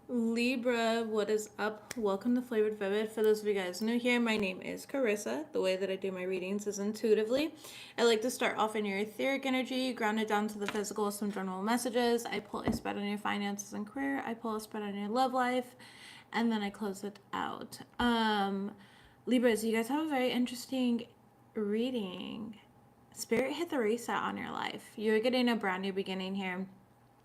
Libra, what is up? Welcome to Flavored Vivid. For those of you guys new here, my name is Carissa. The way that I do my readings is intuitively. I like to start off in your etheric energy, ground it down to the physical with some general messages. I pull a spread on your finances and career. I pull a spread on your love life, and then I close it out. Libras, you guys have a very interesting reading. Spirit hit the reset on your life. You're getting a brand new beginning here.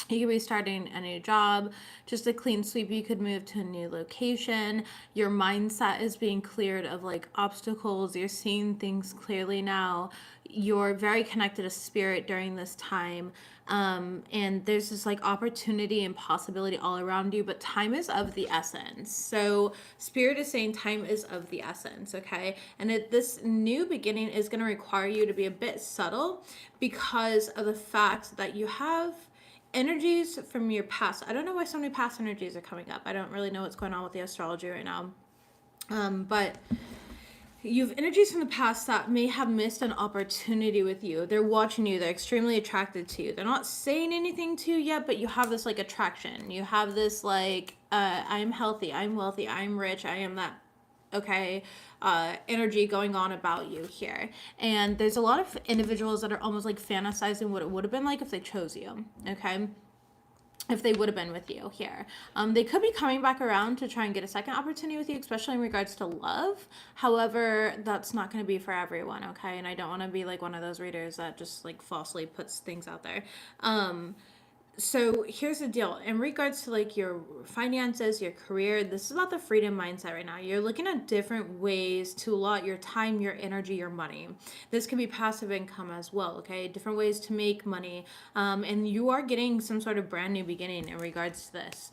You could be starting a new job, just a clean sweep. You could move to a new location. Your mindset is being cleared of like obstacles. You're seeing things clearly now. You're very connected to spirit during this time. And there's this like opportunity and possibility all around you, but time is of the essence. So spirit is saying time is of the essence, okay? And this new beginning is going to require you to be a bit subtle because of the fact that you have energies from your past. I don't know why so many past energies are coming up. I don't really know what's going on with the astrology right now. But you have energies from the past that may have missed an opportunity with you. They're watching you. They're extremely attracted to you. They're not saying anything to you yet, but you have this like attraction. You have this like, I'm healthy, I'm wealthy, I'm rich, I am that, okay, energy going on about you here. And there's a lot of individuals that are almost like fantasizing what it would have been like if they chose you, okay? If they would have been with you here. They could be coming back around to try and get a second opportunity with you, especially in regards to love. However, that's not going to be for everyone, okay? And I don't want to be like one of those readers that just like falsely puts things out there. So here's the deal in regards to like your finances, your career. This is about the freedom mindset right now. You're looking at different ways to allot your time, your energy, your money. This can be passive income as well, okay? Different ways to make money. And you are getting some sort of brand new beginning in regards to this.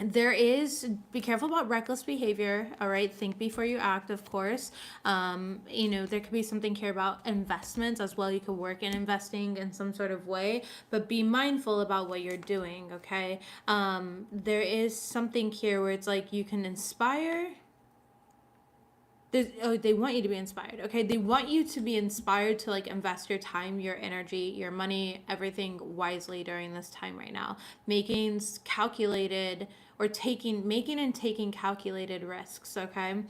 There is, be careful about reckless behavior, all right? Think before you act, of course. There could be something here about investments as well. You could work in investing in some sort of way, but be mindful about what you're doing, okay? There is something here where it's like you can inspire. They want you to be inspired, okay? They want you to be inspired to like invest your time, your energy, your money, everything wisely during this time right now. Making calculated or making and taking calculated risks, okay?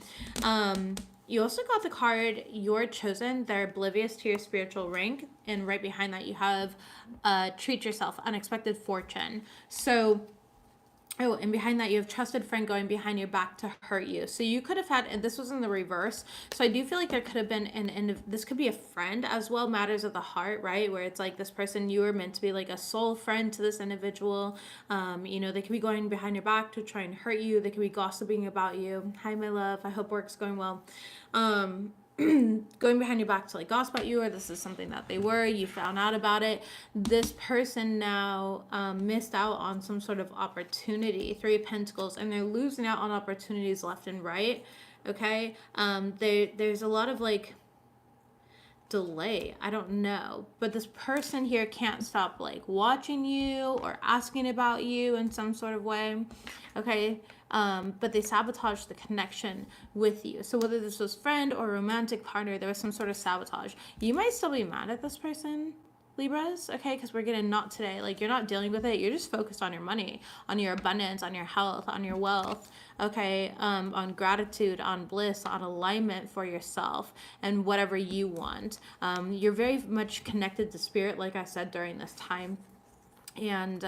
You also got the card You're Chosen. They're oblivious to your spiritual rank. And right behind that, you have Treat Yourself, Unexpected Fortune. So oh, and behind that, you have trusted friend going behind your back to hurt you. So you could have had, and this was in the reverse. So I do feel like there could have been this could be a friend as well, matters of the heart, right? Where it's like this person, you were meant to be like a soul friend to this individual. They could be going behind your back to try and hurt you. They could be gossiping about you. Hi, my love. I hope work's going well. Going behind your back to like gossip about you, or this is something that you found out about it. This person now missed out on some sort of opportunity, 3 of Pentacles, and they're losing out on opportunities left and right, okay? There's a lot of like delay, I don't know, but this person here can't stop like watching you or asking about you in some sort of way, okay? But they sabotage the connection with you. So whether this was friend or romantic partner, there was some sort of sabotage. You might still be mad at this person, Libras, okay? Because we're getting not today. Like, you're not dealing with it. You're just focused on your money, on your abundance, on your health, on your wealth, okay? On gratitude, on bliss, on alignment for yourself and whatever you want. You're very much connected to spirit, like I said, during this time. And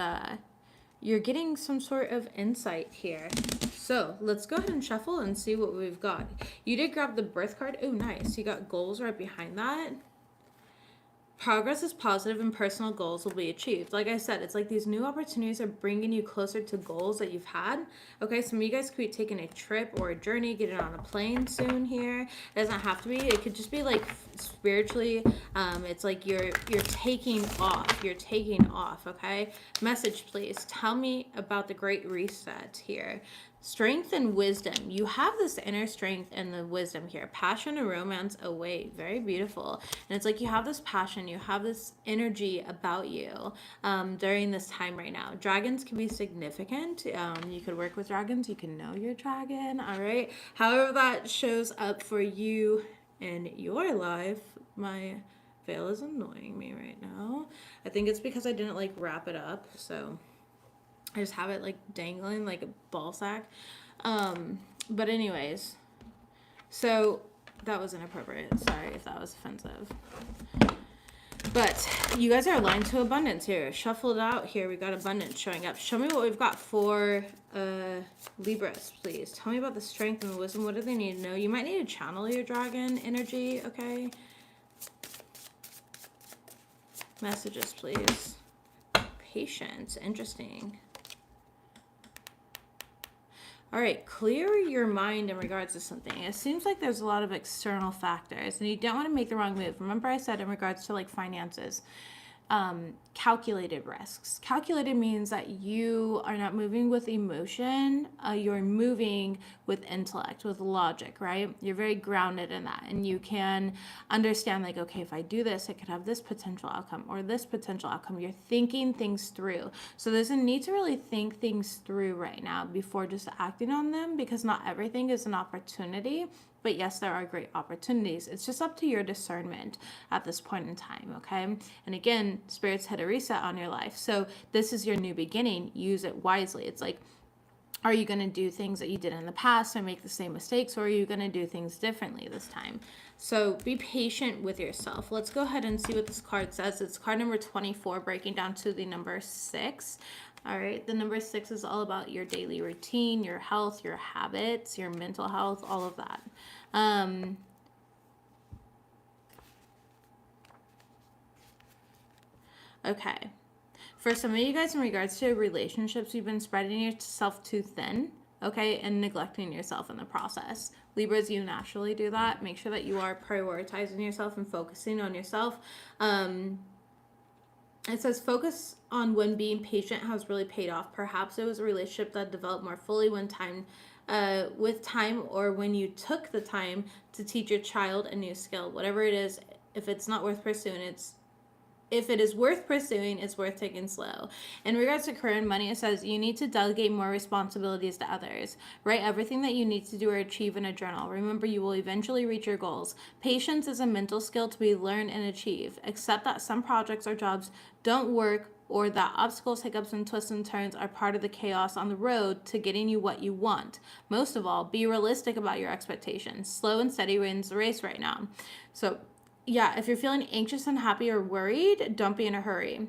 you're getting some sort of insight here. So let's go ahead and shuffle and see what we've got. You did grab the birth card. Oh, nice. You got goals right behind that. Progress is positive and personal goals will be achieved. Like I said, it's like these new opportunities are bringing you closer to goals that you've had. Okay, some of you guys could be taking a trip or a journey, getting on a plane soon here. It doesn't have to be. It could just be like spiritually. It's like you're taking off. You're taking off, okay? Message, please. Tell me about the great reset here. Strength and wisdom. You have this inner strength and the wisdom here. Passion and romance await. Very beautiful. And it's like you have this passion, you have this energy about you during this time right now. Dragons can be significant. You could work with dragons. You can know your dragon. All right. However that shows up for you in your life. My veil is annoying me right now. I think it's because I didn't like wrap it up. So I just have it like dangling like a ball sack. But anyways, so that was inappropriate. Sorry if that was offensive. But you guys are aligned to abundance here. Shuffle it out here. We got abundance showing up. Show me what we've got for Libras, please. Tell me about the strength and the wisdom. What do they need to know? You might need to channel your dragon energy, okay? Messages, please. Patience. Interesting. All right, clear your mind in regards to something. It seems like there's a lot of external factors, and you don't want to make the wrong move. Remember I said in regards to like finances, calculated risks. Calculated means that you are not moving with emotion. You're moving with intellect, with logic, right? You're very grounded in that, and you can understand like, okay, if I do this, it could have this potential outcome or this potential outcome. You're thinking things through. So there's a need to really think things through right now before just acting on them, because not everything is an opportunity. But yes, there are great opportunities. It's just up to your discernment at this point in time, okay? And again, Spirit's had a reset on your life. So this is your new beginning. Use it wisely. It's like, are you going to do things that you did in the past and make the same mistakes, or are you going to do things differently this time? So be patient with yourself. Let's go ahead and see what this card says. It's card number 24, breaking down to the number 6. All right, the number 6 is all about your daily routine, your health, your habits, your mental health, all of that. Okay. For some of you guys, in regards to relationships, you've been spreading yourself too thin, okay, and neglecting yourself in the process. Libras, you naturally do that. Make sure that you are prioritizing yourself and focusing on yourself. It says focus on when being patient has really paid off. Perhaps it was a relationship that developed more fully with time, or when you took the time to teach your child a new skill. Whatever it is, if it's not worth pursuing, if it is worth pursuing, it's worth taking slow. In regards to career and money, it says you need to delegate more responsibilities to others. Write everything that you need to do or achieve in a journal. Remember, you will eventually reach your goals. Patience is a mental skill to be learned and achieved. Accept that some projects or jobs don't work, or that obstacles, hiccups, and twists and turns are part of the chaos on the road to getting you what you want. Most of all, be realistic about your expectations. Slow and steady wins the race right now. So yeah, if you're feeling anxious, unhappy, or worried, don't be in a hurry.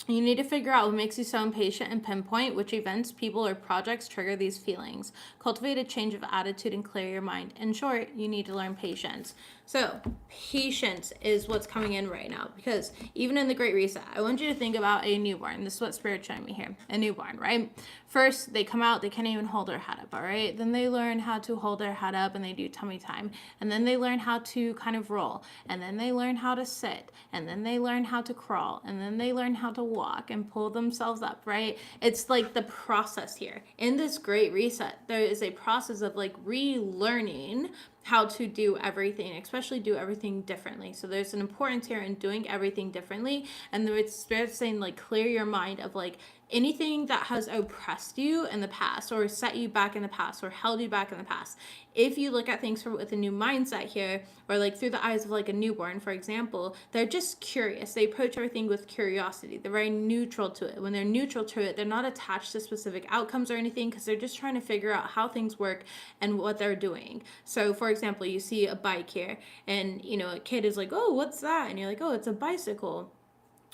You need to figure out what makes you so impatient and pinpoint which events, people, or projects trigger these feelings. Cultivate a change of attitude and clear your mind. In short, you need to learn patience. So patience is what's coming in right now, because even in the Great Reset, I want you to think about a newborn. This is what Spirit's showing me here. A newborn, right? First, they come out, they can't even hold their head up, all right? Then they learn how to hold their head up and they do tummy time. And then they learn how to kind of roll. And then they learn how to sit. And then they learn how to crawl. And then they learn how to walk and pull themselves up, right? It's like the process here. In this Great Reset, there is a process of like relearning how to do everything, especially do everything differently. So there's an importance here in doing everything differently. And it's saying like clear your mind of like anything that has oppressed you in the past, or set you back in the past, or held you back in the past. If you look at things with a new mindset here, or like through the eyes of like a newborn, for example, they're just curious. They approach everything with curiosity. They're very neutral to it. When they're neutral to it, they're not attached to specific outcomes or anything, because they're just trying to figure out how things work and what they're doing. So for example, you see a bike here, and you know, a kid is like, oh, what's that? And you're like, oh, it's a bicycle.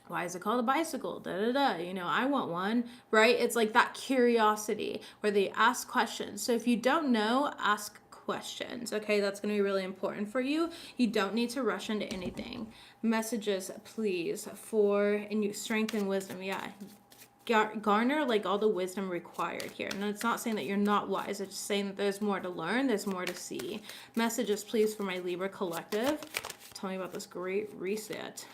Why is it called a bicycle? Da da da. You know, I want one, right? It's like that curiosity where they ask questions. So if you don't know, ask questions. Okay, that's going to be really important for you. You don't need to rush into anything. Messages, please, for and you strength and wisdom. Yeah. Garner like all the wisdom required here. And it's not saying that you're not wise. It's just saying that there's more to learn. There's more to see. Messages, please, for my Libra collective. Tell me about this Great Reset.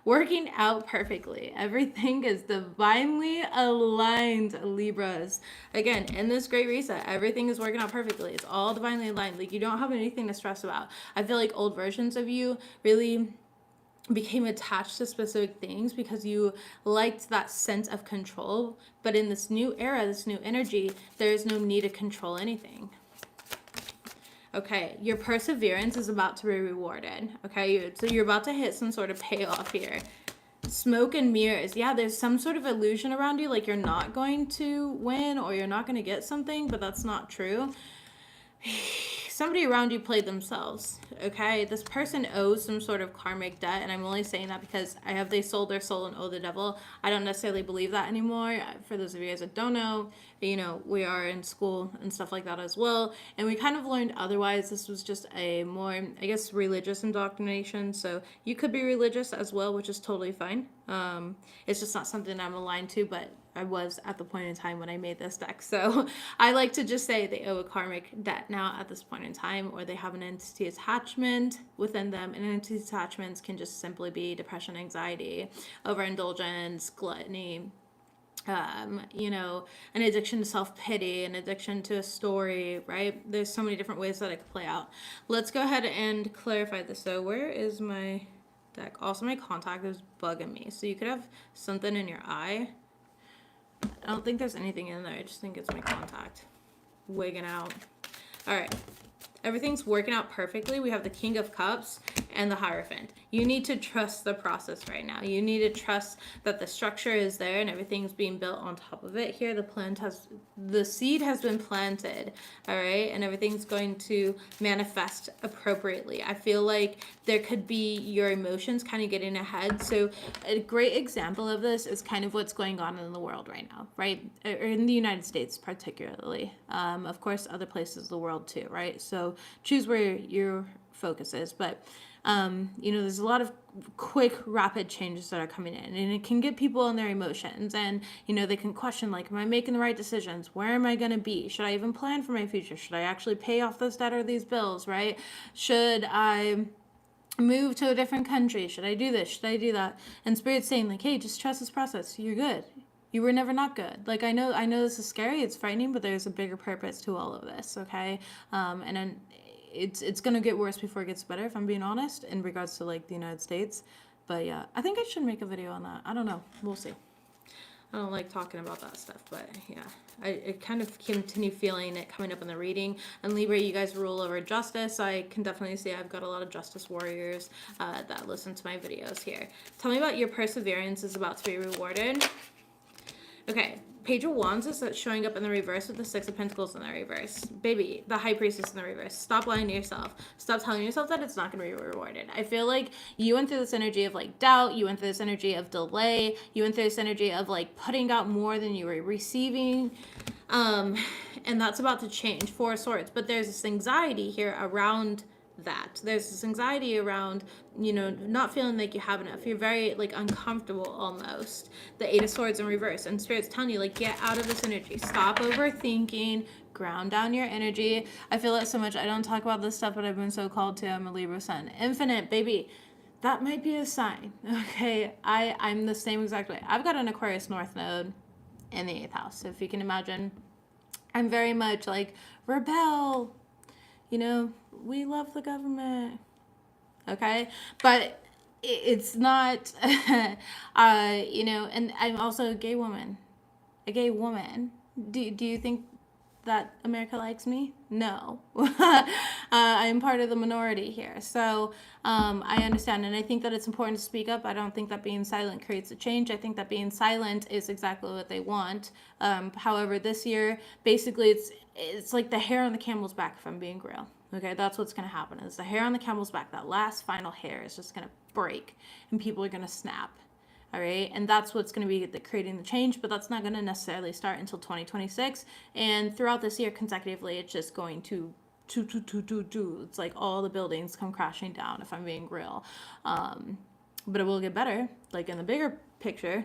Working out perfectly. Everything is divinely aligned, Libras. Again, in this Great Reset, everything is working out perfectly. It's all divinely aligned. Like, you don't have anything to stress about. I feel like old versions of you really became attached to specific things because you liked that sense of control. But in this new era, this new energy, there is no need to control anything. Okay, your perseverance is about to be rewarded. Okay, so you're about to hit some sort of payoff here. Smoke and mirrors. Yeah, there's some sort of illusion around you, like you're not going to win or you're not going to get something, but that's not true. Somebody around you played themselves, okay? This person owes some sort of karmic debt, and I'm only saying that because I have they sold their soul and owe the devil. I don't necessarily believe that anymore. For those of you guys that don't know, you know, we are in school and stuff like that as well, and we kind of learned otherwise. This was just a more, I guess, religious indoctrination, so you could be religious as well, which is totally fine. It's just not something I'm aligned to, but I was at the point in time when I made this deck. So I like to just say they owe a karmic debt now at this point in time, or they have an entity attachment within them. And entity attachments can just simply be depression, anxiety, overindulgence, gluttony, you know, an addiction to self-pity, an addiction to a story, right? There's so many different ways that it could play out. Let's go ahead and clarify this. So where is my deck? Also, my contact is bugging me. So you could have something in your eye. I don't think there's anything in there. I just think it's my contact wigging out. All right. Everything's working out perfectly. We have the King of Cups and the Hierophant. You need to trust the process right now. You need to trust that the structure is there and everything's being built on top of it. Here, the seed has been planted, all right? And everything's going to manifest appropriately. I feel like there could be your emotions kind of getting ahead. So a great example of this is kind of what's going on in the world right now, right? Or in the United States particularly. Of course, other places of the world too, right? So choose where your focus is, but you know, there's a lot of quick, rapid changes that are coming in, and it can get people in their emotions, and you know, they can question, like, am I making the right decisions? Where am I going to be? Should I even plan for my future? Should I actually pay off this debt or these bills, right? Should I move to a different country? Should I do this? Should I do that? And Spirit's saying, like, hey, just trust this process. You're good. You were never not good. Like, I know this is scary, it's frightening, but there's a bigger purpose to all of this, okay? And then it's gonna get worse before it gets better, if I'm being honest, in regards to like the United States. But yeah, I think I should make a video on that. I don't know. We'll see. I don't like talking about that stuff, but yeah, I kind of continue feeling it coming up in the reading. And Libra, you guys rule over justice. I can definitely see I've got a lot of justice warriors that listen to my videos here. Tell me about your perseverance is about to be rewarded. Okay, Page of Wands is showing up in the reverse with the Six of Pentacles in the reverse. Baby, the High Priestess in the reverse. Stop lying to yourself. Stop telling yourself that it's not going to be rewarded. I feel like you went through this energy of like doubt. You went through this energy of delay. You went through this energy of like putting out more than you were receiving. And that's about to change. Four of Swords. But there's this anxiety here around that. There's this anxiety around, you know, not feeling like you have enough. You're very like uncomfortable almost. The Eight of Swords in reverse, and Spirit's telling you, like, get out of this energy. Stop overthinking. Ground down your energy. I feel it so much. I don't talk about this stuff, but I've been so called to. I'm a Libra sun. Infinite, baby. That might be a sign. Okay, I'm the same exact way. I've got an Aquarius North node in the 8th house. So if you can imagine, I'm very much like rebel. You know, we love the government, okay? But it's not, you know, and I'm also a gay woman. Do you think that America likes me? No. I'm part of the minority here. So I understand, and I think that it's important to speak up. I don't think that being silent creates a change. I think that being silent is exactly what they want. However, this year, basically, it's like the hair on the camel's back, if I'm being real. Okay, that's what's going to happen. Is the hair on the camel's back, that last final hair is just going to break, and people are going to snap. All right, and that's what's going to be creating the change, but that's not going to necessarily start until 2026. And throughout this year, consecutively, it's just going to it's like all the buildings come crashing down, if I'm being real. But it will get better, like in the bigger picture,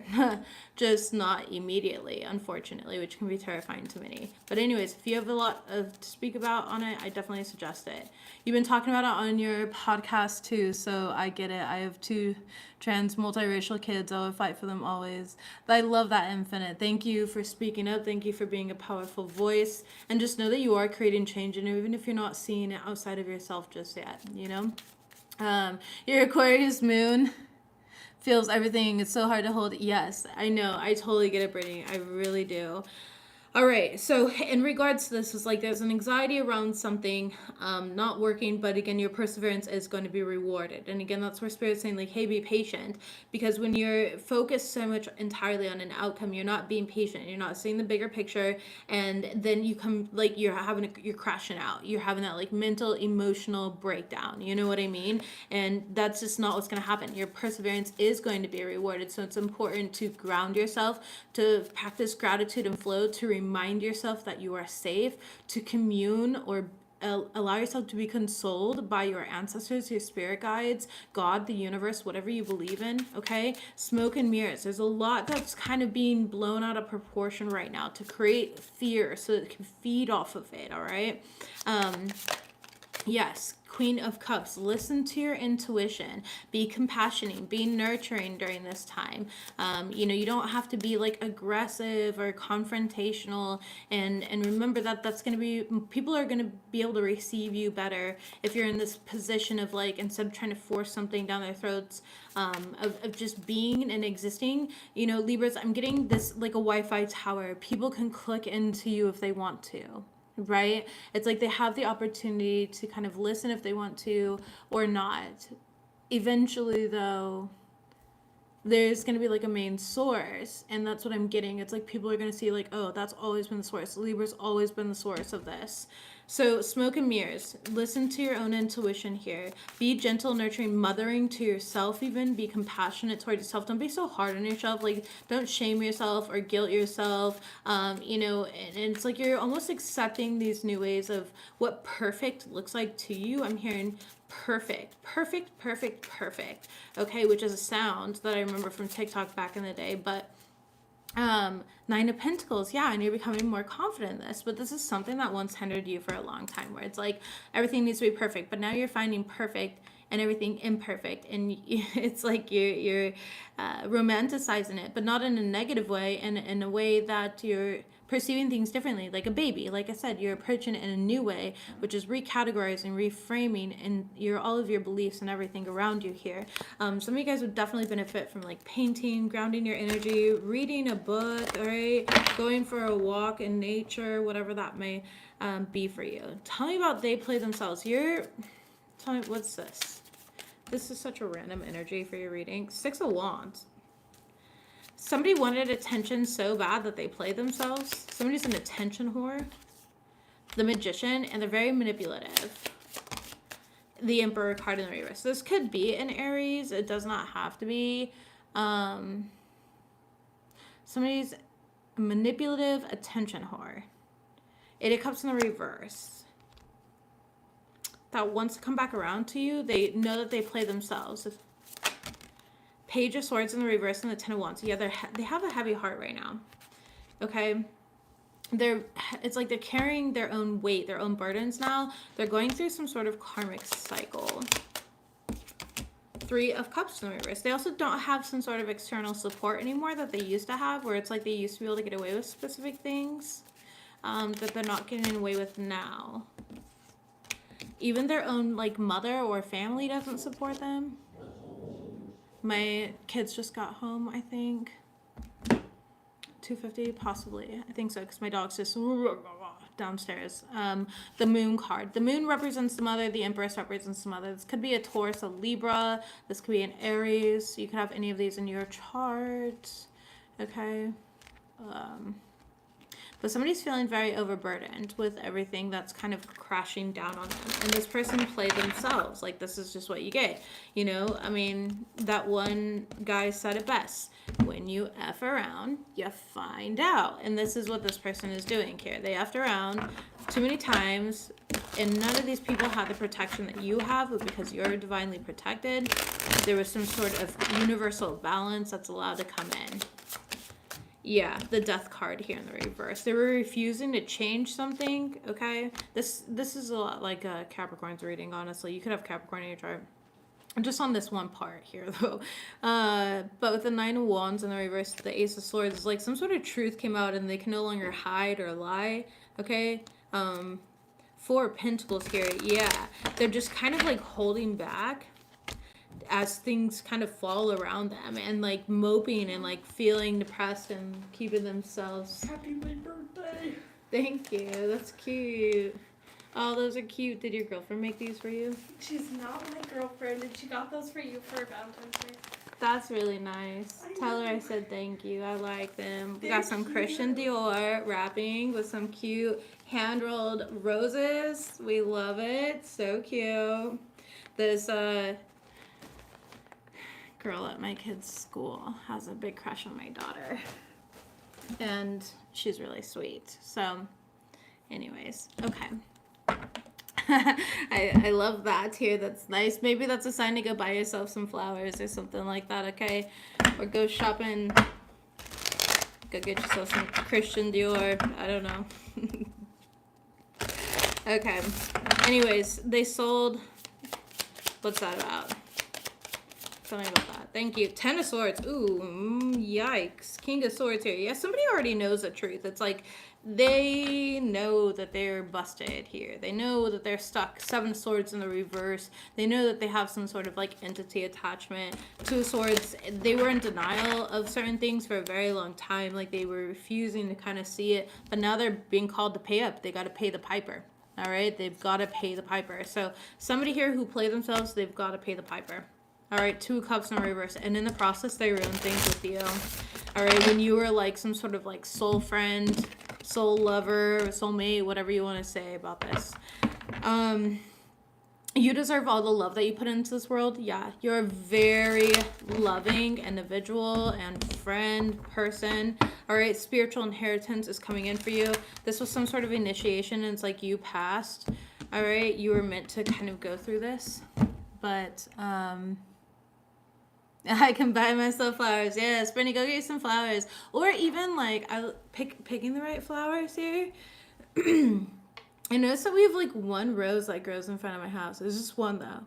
just not immediately, unfortunately, which can be terrifying to many. But anyways, if you have a lot to speak about on it, I definitely suggest it. You've been talking about it on your podcast too, so I get it. I have 2 trans multiracial kids. I will fight for them always. But I love that, Infinite. Thank you for speaking up. Thank you for being a powerful voice. And just know that you are creating change, and even if you're not seeing it outside of yourself just yet, you know? Your Aquarius moon feels everything. It's so hard to hold. Yes, I know. I totally get it, Brittany. I really do. All right, so in regards to this, is like there's an anxiety around something not working, but again, your perseverance is going to be rewarded. And again, that's where Spirit's saying, like, hey, be patient, because when you're focused so much entirely on an outcome, you're not being patient, you're not seeing the bigger picture, and then you come, like, you're crashing out, you're having that like mental, emotional breakdown. You know what I mean? And that's just not what's going to happen. Your perseverance is going to be rewarded, so it's important to ground yourself, to practice gratitude and flow, to remind yourself that you are safe, to commune or allow yourself to be consoled by your ancestors, your spirit guides, God, the universe, whatever you believe in. Okay, smoke and mirrors, there's a lot that's kind of being blown out of proportion right now to create fear so it can feed off of it. All right. Yes, Queen of Cups, listen to your intuition, be compassionate, be nurturing during this time. You don't have to be like aggressive or confrontational, and remember that that's going to be, people are going to be able to receive you better if you're in this position of like, instead of trying to force something down their throats, of just being and existing. Libras, I'm getting this like a Wi-Fi tower. People can click into you if they want to. Right? It's like they have the opportunity to kind of listen if they want to or not. Eventually, though, there's going to be like a main source, and that's what I'm getting. It's like people are going to see like, oh, that's always been the source. Libra's always been the source of this. So smoke and mirrors, listen to your own intuition here. Be gentle, nurturing, mothering to yourself, even be compassionate toward yourself. Don't be so hard on yourself. Like, don't shame yourself or guilt yourself. And it's like you're almost accepting these new ways of what perfect looks like to you. I'm hearing perfect. Okay, which is a sound that I remember from TikTok back in the day. But Nine of Pentacles, yeah, and you're becoming more confident in this, but this is something that once hindered you for a long time, where it's like everything needs to be perfect, but now you're finding perfect and everything imperfect, and it's like you're romanticizing it, but not in a negative way, and in a way that you're perceiving things differently, like a baby. Like I said, you're approaching it in a new way, which is recategorizing, reframing, and all of your beliefs and everything around you here. Some of you guys would definitely benefit from like painting, grounding your energy, reading a book, all right, going for a walk in nature, whatever that may be for you. Tell me about they play themselves. Tell me, what's this? This is such a random energy for your reading. Six of Wands. Somebody wanted attention so bad that they play themselves. Somebody's an attention whore. The Magician, and they're very manipulative. The Emperor card in the reverse. So this could be an Aries. It does not have to be. Somebody's a manipulative attention whore. Eight of Cups in the reverse. That wants to come back around to you. They know that they play themselves. Page of Swords in the reverse and the Ten of Wands. Yeah, they have a heavy heart right now. Okay, it's like they're carrying their own weight, their own burdens now. They're going through some sort of karmic cycle. Three of Cups in the reverse. They also don't have some sort of external support anymore that they used to have, where it's like they used to be able to get away with specific things that they're not getting away with now. Even their own like mother or family doesn't support them. My kids just got home, I think. 2:50, possibly. I think so, because my dog's just downstairs. The Moon card. The Moon represents the mother. The Empress represents the mother. This could be a Taurus, a Libra. This could be an Aries. You could have any of these in your chart. Okay. But somebody's feeling very overburdened with everything that's kind of crashing down on them. And this person played themselves. Like, this is just what you get. I mean, that one guy said it best. When you F around, you find out. And this is what this person is doing here. They F'd around too many times. And none of these people have the protection that you have, but because you're divinely protected, there was some sort of universal balance that's allowed to come in. Yeah, the Death card here in the reverse. They were refusing to change something, okay? This is a lot like Capricorn's reading, honestly. You could have Capricorn in your chart. Just on this one part here, though. But with the Nine of Wands in the reverse, the Ace of Swords, it's like some sort of truth came out and they can no longer hide or lie, okay? Four of Pentacles here, yeah. They're just kind of like holding back. as things kind of fall around them, and like moping and like feeling depressed and keeping themselves. Happy my birthday. Thank you. That's cute. Oh, those are cute. Did your girlfriend make these for you? She's not my girlfriend, and she got those for you for Valentine's Day. That's really nice. Tell her I said thank you. I like them. We got some cute. Christian Dior wrapping with some cute hand-rolled roses. We love it. So cute. This girl at my kid's school has a big crush on my daughter. And she's really sweet. So, anyways, okay. I love that too. That's nice. Maybe that's a sign to go buy yourself some flowers or something like that, okay? Or go shopping. Go get yourself some Christian Dior. I don't know. Okay. Anyways, they sold... What's that about? Tell me about that. Thank you. 10 of Swords. Ooh, yikes. King of Swords here. Yeah, somebody already knows the truth. It's like they know that they're busted here. They know that they're stuck. 7 Swords in the reverse. They know that they have some sort of like entity attachment. 2 Swords, they were in denial of certain things for a very long time. Like they were refusing to kind of see it. But now they're being called to pay up. They got to pay the piper. All right? They've got to pay the piper. So somebody here who play themselves, they've got to pay the piper. All right, 2 Cups in reverse. And in the process, they ruin things with you. All right, when you were like some sort of like soul friend, soul lover, soulmate, whatever you want to say about this. You deserve all the love that you put into this world. Yeah, you're a very loving individual and friend, person. All right, spiritual inheritance is coming in for you. This was some sort of initiation, and it's like you passed. All right, you were meant to kind of go through this. But, I can buy myself flowers. Yes, Brittany, go get you some flowers. Or even like picking the right flowers here. I noticed that we have like 1 rose that grows in front of my house. There's just 1 though.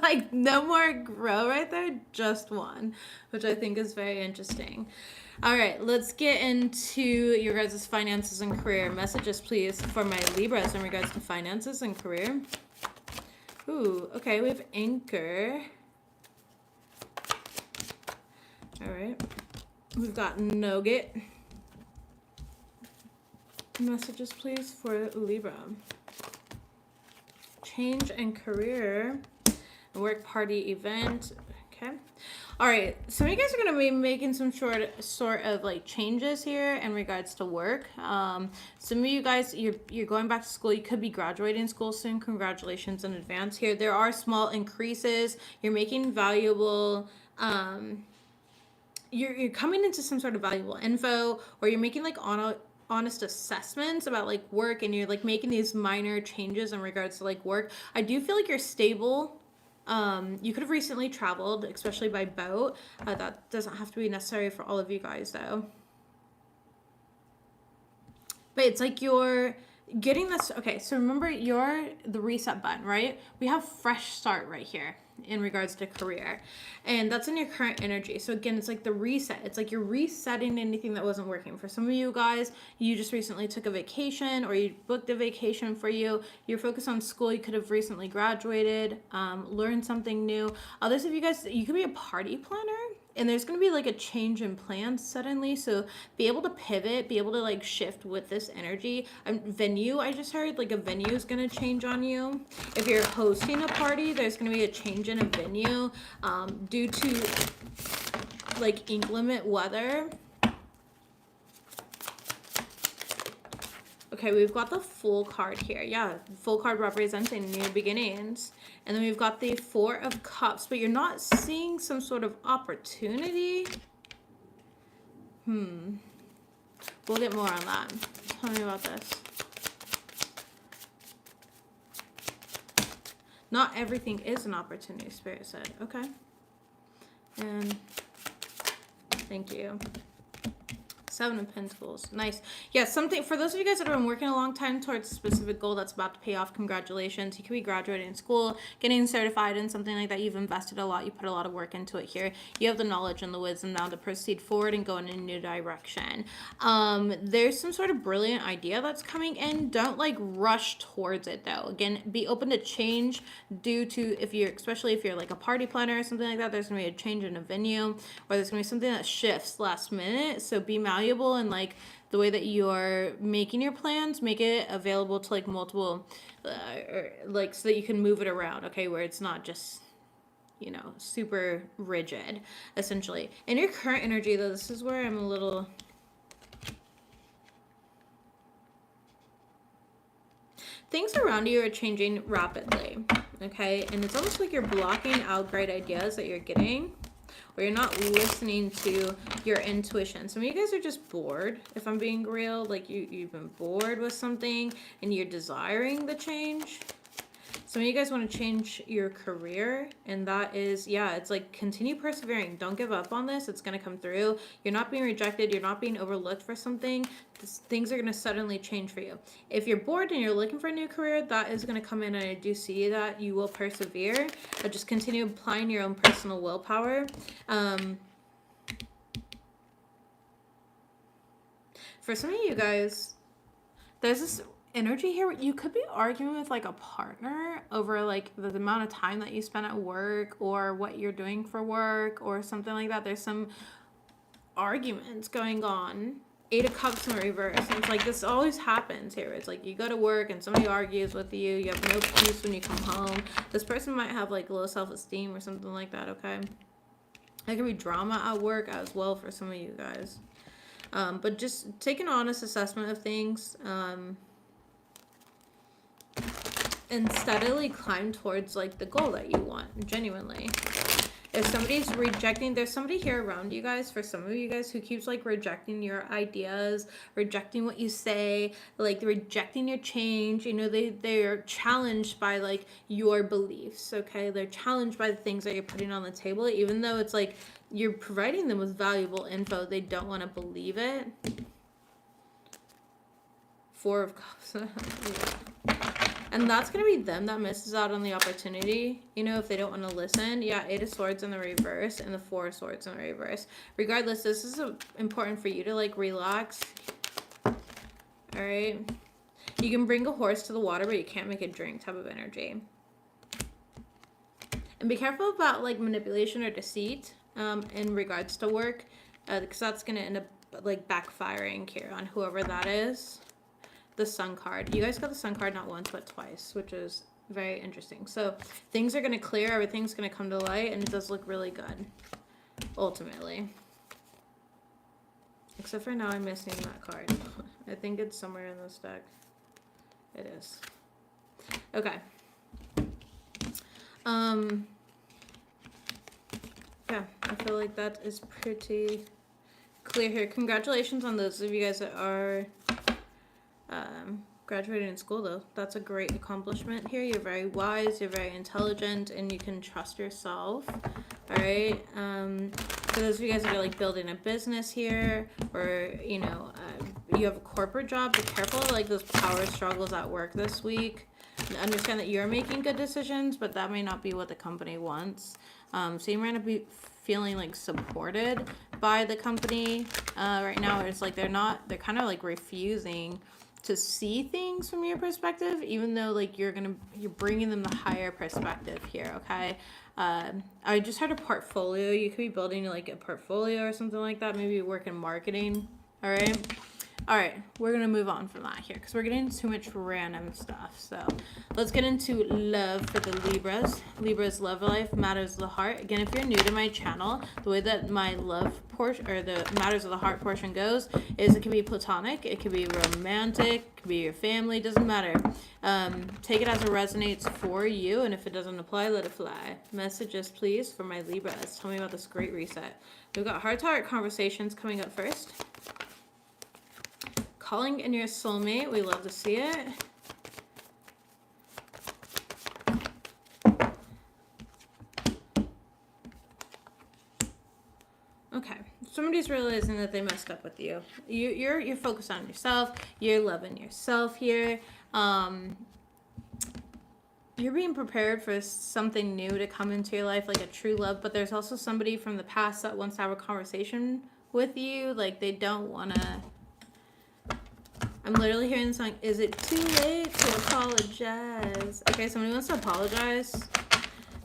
Like no more grow right there, just 1, which I think is very interesting. All right, let's get into your guys' finances and career. Messages, please, for my Libras in regards to finances and career. Ooh, okay, we have Anchor. All right, we've got Nugget. Messages, please, for Libra. Change and career. Work party event. Okay. All right, so you guys are going to be making some sort of like changes here in regards to work. Some of you guys, you're going back to school. You could be graduating school soon. Congratulations in advance here. There are small increases. You're making valuable, you're coming into some sort of valuable info, or you're making like honest assessments about like work, and you're like making these minor changes in regards to like work. I do feel like you're stable. You could have recently traveled, especially by boat. That doesn't have to be necessary for all of you guys, though. But it's like you're getting this. Okay, so remember, you're the reset button, right? We have fresh start right here in regards to career. And that's in your current energy. So again, it's like the reset. It's like you're resetting anything that wasn't working. For some of you guys, you just recently took a vacation, or you booked a vacation for you. You're focused on school. You could have recently graduated, learned something new. Others of you guys, you could be a party planner. And there's going to be like a change in plans suddenly. So be able to pivot, be able to like shift with this energy. Venue, I just heard like a venue is going to change on you. If you're hosting a party, there's going to be a change in a venue due to like inclement weather. Okay, we've got the Full card here. Yeah, Full card representing new beginnings. And then we've got the 4 of Cups, but you're not seeing some sort of opportunity. We'll get more on that. Tell me about this. Not everything is an opportunity, Spirit said. Okay. And thank you. Seven of Pentacles. Nice. Yeah, something for those of you guys that have been working a long time towards a specific goal that's about to pay off, congratulations. You could be graduating school, getting certified in something like that. You've invested a lot. You put a lot of work into it here. You have the knowledge and the wisdom now to proceed forward and go in a new direction. There's some sort of brilliant idea that's coming in. Don't like rush towards it though. Again, be open to change due to especially if you're like a party planner or something like that, there's gonna be a change in a venue, or there's gonna be something that shifts last minute. So be malleable and like the way that you're making your plans, make it available to like multiple, like so that you can move it around, okay, where it's not just, you know, super rigid, essentially. In your current energy, though, this is where I'm a little... Things around you are changing rapidly, okay? And it's almost like you're blocking out great ideas that you're getting, or you're not listening to your intuition. Some of you guys are just bored, if I'm being real. Like you've been bored with something and you're desiring the change. Some of you guys want to change your career, and that is, yeah, it's like continue persevering. Don't give up on this. It's going to come through. You're not being rejected. You're not being overlooked for something. Things are going to suddenly change for you. If you're bored and you're looking for a new career, that is going to come in, and I do see that you will persevere. But just continue applying your own personal willpower. For some of you guys, there's this energy here. You could be arguing with like a partner over like the amount of time that you spend at work or what you're doing for work or something like that. There's some arguments going on. 8 of Cups in reverse. And it's like this always happens here. It's like you go to work and somebody argues with you. You have no peace when you come home. This person might have like low self-esteem or something like that, okay? There can be drama at work as well for some of you guys. But just take an honest assessment of things. And steadily climb towards like the goal that you want, genuinely. If somebody's rejecting, there's somebody here around you guys, for some of you guys, who keeps like rejecting your ideas, rejecting what you say, like rejecting your change. You know, they're challenged by like your beliefs, okay? They're challenged by the things that you're putting on the table, even though it's like you're providing them with valuable info. They don't want to believe it. 4 of Cups. Yeah. And that's going to be them that misses out on the opportunity, you know, if they don't want to listen. Yeah, 8 of Swords in the reverse and the 4 of Swords in the reverse. Regardless, this is important for you to, like, relax. All right? You can bring a horse to the water, but you can't make it drink type of energy. And be careful about, like, manipulation or deceit in regards to work, because that's going to end up, like, backfiring here on whoever that is. The Sun card. You guys got the Sun card not once but twice, which is very interesting. So things are going to clear, everything's going to come to light, and it does look really good ultimately, except for now I'm missing that card. I think it's somewhere in this deck. It is. Okay. Yeah, I feel like that is pretty clear here. Congratulations on those of you guys that are graduating in school, though. That's a great accomplishment here. You're very wise, you're very intelligent, and you can trust yourself. All right. For those of you guys that are like building a business here, or you know, you have a corporate job, be careful like those power struggles at work this week. Understand that you're making good decisions, but that may not be what the company wants. So you might not be feeling like supported by the company right now. It's like they're kind of like refusing to see things from your perspective, even though like you're bringing them the higher perspective here. Okay. I just heard a portfolio. You could be building like a portfolio or something like that. Maybe you work in marketing. All right, we're gonna move on from that here because we're getting too much random stuff. So let's get into love for the Libras. Libras love life, matters of the heart. Again, if you're new to my channel, the way that my love portion or the matters of the heart portion goes is it can be platonic, it could be romantic, it could be your family, doesn't matter. Take it as it resonates for you, and if it doesn't apply, let it fly. Messages, please, for my Libras. Tell me about this great reset. We've got heart-to-heart conversations coming up first. Calling in your soulmate. We love to see it. Okay. Somebody somebody's realizing that they messed up with you. You're focused on yourself. You're loving yourself here. You're being prepared for something new to come into your life, like a true love. But there's also somebody from the past that wants to have a conversation with you. Like, they don't want to. I'm literally hearing the song, is it too late to apologize? Okay, somebody wants to apologize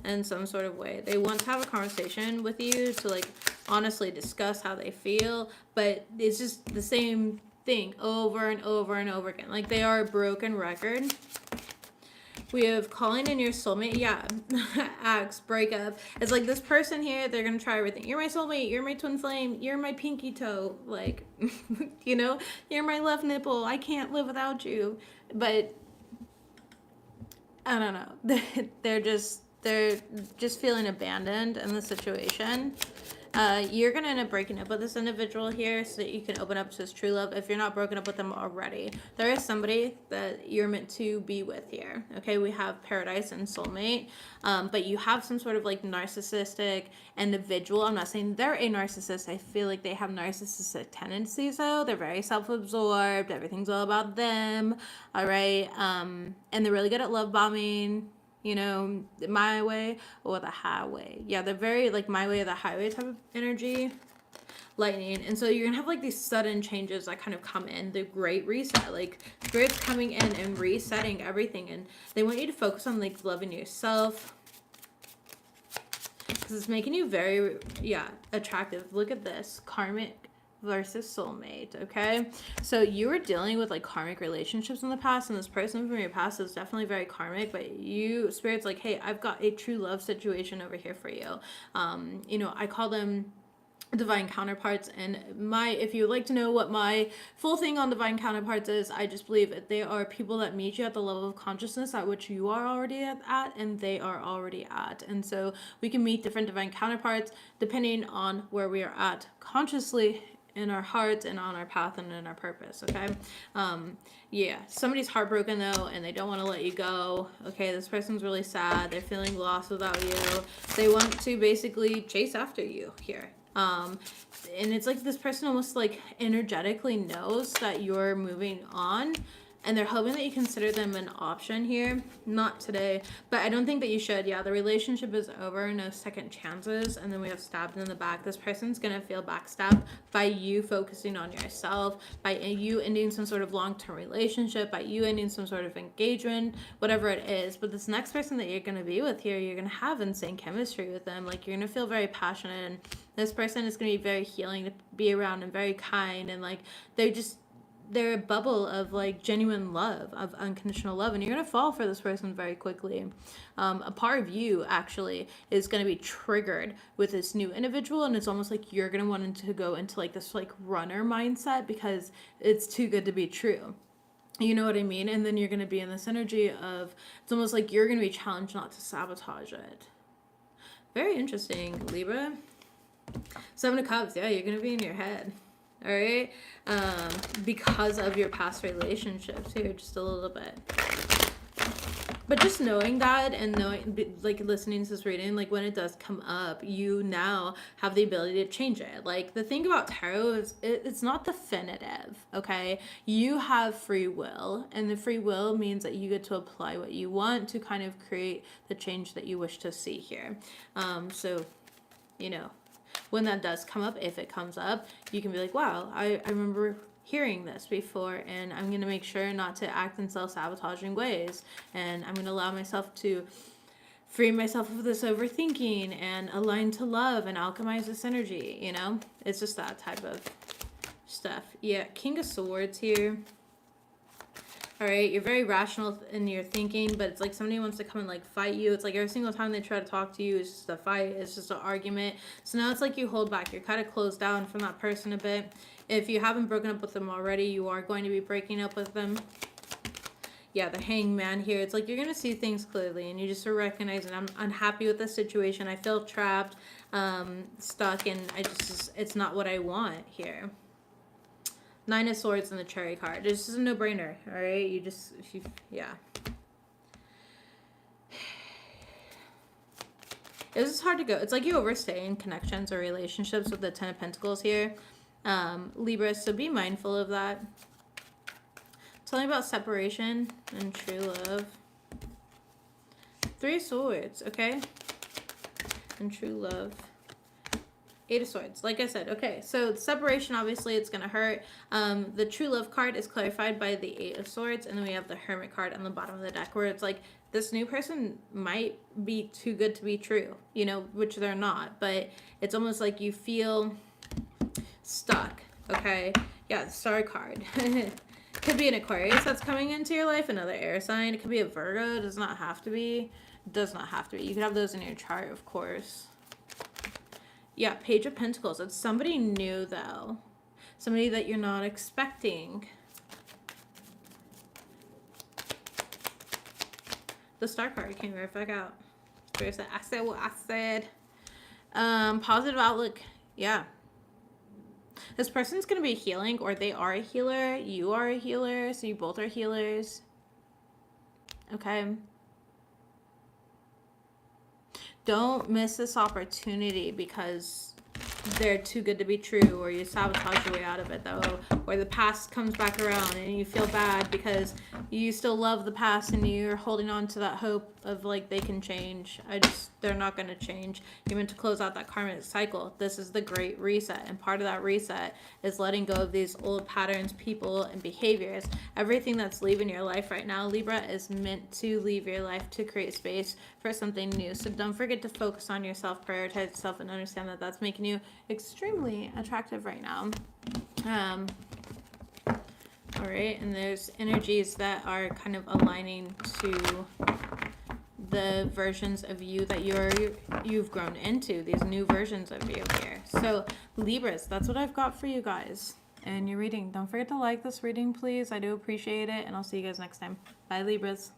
in some sort of way. They want to have a conversation with you to, like, honestly discuss how they feel, but it's just the same thing over and over and over again. Like, they are a broken record. We have calling in your soulmate. Yeah, acts, breakup. It's like this person here, they're going to try everything. You're my soulmate. You're my twin flame. You're my pinky toe. Like, you know, you're my left nipple. I can't live without you. But, I don't know. They're just feeling abandoned in the situation. You're going to end up breaking up with this individual here so that you can open up to his true love if you're not broken up with them already. There is somebody that you're meant to be with here. Okay, we have paradise and soulmate, but you have some sort of like narcissistic individual. I'm not saying they're a narcissist. I feel like they have narcissistic tendencies though. They're very self-absorbed. Everything's all about them. All right. And they're really good at love bombing. You know, my way or the highway. Yeah, they're very like my way or the highway type of energy. Lightning. And so you're gonna have like these sudden changes that kind of come in. The great reset. Like Spirit's coming in and resetting everything. And they want you to focus on like loving yourself. Because it's making you very, attractive. Look at this. Karmic versus soulmate. Okay, so you were dealing with like karmic relationships in the past, and this person from your past is definitely very karmic, but you, Spirit's like, hey, I've got a true love situation over here for you. You know, I call them divine counterparts, and if you would like to know what my full thing on divine counterparts is, I just believe that they are people that meet you at the level of consciousness at which you are already at and they are already at. And so we can meet different divine counterparts depending on where we are at consciously in our hearts and on our path and in our purpose. Okay, somebody's heartbroken though and they don't want to let you go. Okay, this person's really sad. They're feeling lost without you. They want to basically chase after you here. And it's like this person almost like energetically knows that you're moving on, and they're hoping that you consider them an option here. Not today, but I don't think that you should. Yeah, the relationship is over, no second chances. And then we have stabbed in the back. This person's gonna feel backstabbed by you focusing on yourself, by you ending some sort of long-term relationship, by you ending some sort of engagement, whatever it is. But this next person that you're gonna be with here, you're gonna have insane chemistry with them. Like, you're gonna feel very passionate, and this person is gonna be very healing to be around and very kind, and like they're a bubble of like genuine love, of unconditional love, and you're gonna fall for this person very quickly. A part of you actually is gonna be triggered with this new individual, and it's almost like you're gonna want to go into like this like runner mindset because it's too good to be true. You know what I mean? And then you're gonna be in this energy of, it's almost like you're gonna be challenged not to sabotage it. Very interesting, Libra. 7 of Cups. Yeah, you're gonna be in your head. All right, because of your past relationships here, just a little bit. But just knowing that and knowing, like, listening to this reading, like, when it does come up, you now have the ability to change it. Like, the thing about tarot is it's not definitive, okay? You have free will, and the free will means that you get to apply what you want to kind of create the change that you wish to see here. So, you know, when that does come up, if it comes up, you can be like, wow, I remember hearing this before, and I'm going to make sure not to act in self-sabotaging ways, and I'm going to allow myself to free myself of this overthinking and align to love and alchemize this energy, you know? It's just that type of stuff. Yeah, King of Swords here. All right, you're very rational in your thinking, but it's like somebody wants to come and like fight you. It's like every single time they try to talk to you, it's just a fight. It's just an argument. So now it's like you hold back. You're kind of closed down from that person a bit. If you haven't broken up with them already, you are going to be breaking up with them. Yeah, the Hangman here. It's like you're going to see things clearly, and you just are recognizing, I'm unhappy with this situation. I feel trapped, stuck, and it's not what I want here. 9 of Swords and the Cherry card. This is a no-brainer, all right? This is hard to go. It's like you overstay in connections or relationships with the Ten of Pentacles here. Libra, so be mindful of that. Tell me about separation and true love. 3 of Swords, okay? And true love. 8 of Swords, like I said. Okay, so separation, obviously, it's going to hurt. The true love card is clarified by the 8 of Swords, and then we have the Hermit card on the bottom of the deck, where it's like, this new person might be too good to be true, you know, which they're not, but it's almost like you feel stuck, okay? Yeah, the Star card. Could be an Aquarius that's coming into your life, another air sign. It could be a Virgo. It does not have to be. Does not have to be. You could have those in your chart, of course. Yeah, Page of Pentacles. It's somebody new, though. Somebody that you're not expecting. The Star card came right back out. I said what I said. Positive outlook. Yeah. This person's going to be healing, or they are a healer. You are a healer, so you both are healers. Okay. Don't miss this opportunity because they're too good to be true, or you sabotage your way out of it, though, or the past comes back around and you feel bad because you still love the past and you're holding on to that hope of like they can change. They're not going to change. You're meant to close out that karmic cycle. This is the great reset, and part of that reset is letting go of these old patterns, people, and behaviors. Everything that's leaving your life right now, Libra, is meant to leave your life to create space for something new. So don't forget to focus on yourself, prioritize yourself, and understand that that's making you extremely attractive right now. All right, and there's energies that are kind of aligning to the versions of you that you've grown into, these new versions of you here. So Libras, that's what I've got for you guys and your reading. Don't forget to like this reading, please. I do appreciate it, and I'll see you guys next time. Bye, Libras.